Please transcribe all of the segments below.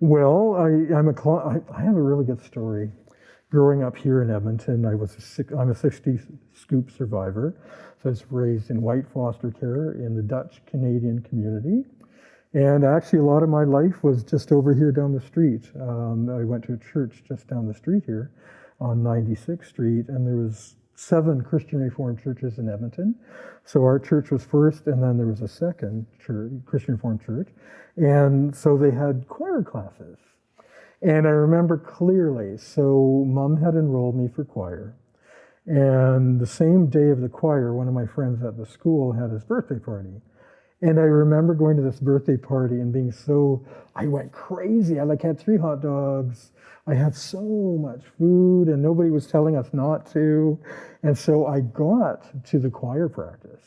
Well, I have a really good story. Growing up here in Edmonton, I'm a 60 scoop survivor. So I was raised in white foster care in the Dutch Canadian community. And actually, a lot of my life was just over here down the street. I went to a church just down the street here on 96th Street, and there was 7 Christian Reformed churches in Edmonton. So our church was first, and then there was a second church, Christian Reformed church. And so they had choir classes. And I remember clearly, so mom had enrolled me for choir. And the same day of the choir, one of my friends at the school had his birthday party. And I remember going to this birthday party and being I went crazy. I had 3 hot dogs. I had so much food and nobody was telling us not to. And so I got to the choir practice.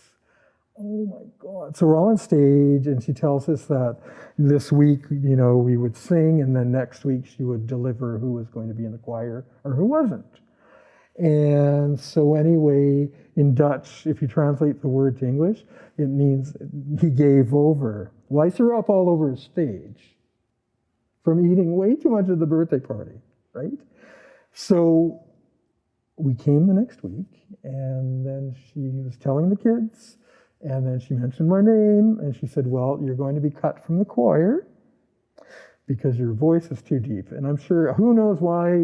Oh my God. So we're all on stage and she tells us that this week, we would sing and then next week she would deliver who was going to be in the choir or who wasn't. And so anyway, in Dutch, if you translate the word to English, it means he gave over. Well, I threw up all over his stage from eating way too much at the birthday party, right? So we came the next week, and then she was telling the kids, and then she mentioned my name, and she said, well, you're going to be cut from the choir because your voice is too deep. And I'm sure, who knows why,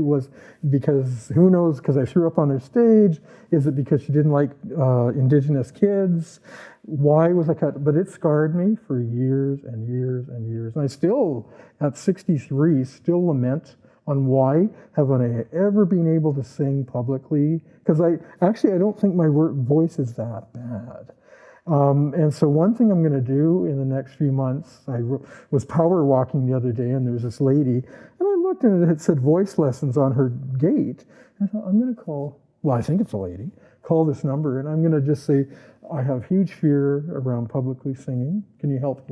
because I threw up on her stage? Is it because she didn't like Indigenous kids? Why was I cut? But it scarred me for years and years and years. And I still, at 63, still lament on why haven't I ever been able to sing publicly? Because I don't think my voice is that bad. And so one thing I'm going to do in the next few months, I was power walking the other day and there was this lady, and I looked and it said voice lessons on her gate. And I thought, I'm going to I think it's a lady, call this number, and I'm going to just say, I have huge fear around publicly singing. Can you help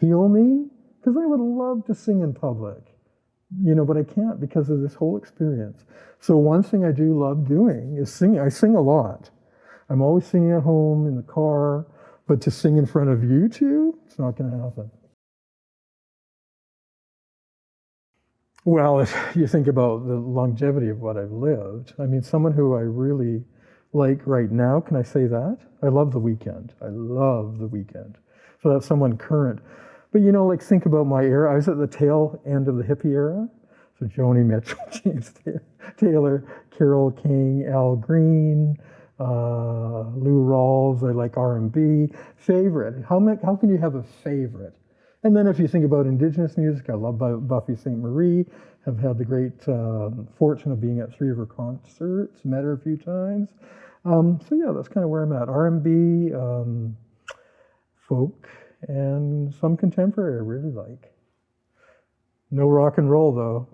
heal me? Because I would love to sing in public, but I can't because of this whole experience. So one thing I do love doing is singing. I sing a lot. I'm always singing at home, in the car, but to sing in front of you two, it's not going to happen. Well, if you think about the longevity of what I've lived, someone who I really like right now, can I say that? I love The Weeknd. I love The Weeknd. So that's someone current. But think about my era. I was at the tail end of the hippie era. So Joni Mitchell, James Taylor, Carole King, Al Green, Lou Rawls. I like R&B. Favorite. How can you have a favorite? And then if you think about Indigenous music, I love Buffy St. Marie. Have had the great fortune of being at 3 of her concerts. Met her a few times. So yeah, that's kind of where I'm at. R&B, folk, and some contemporary I really like. No rock and roll though.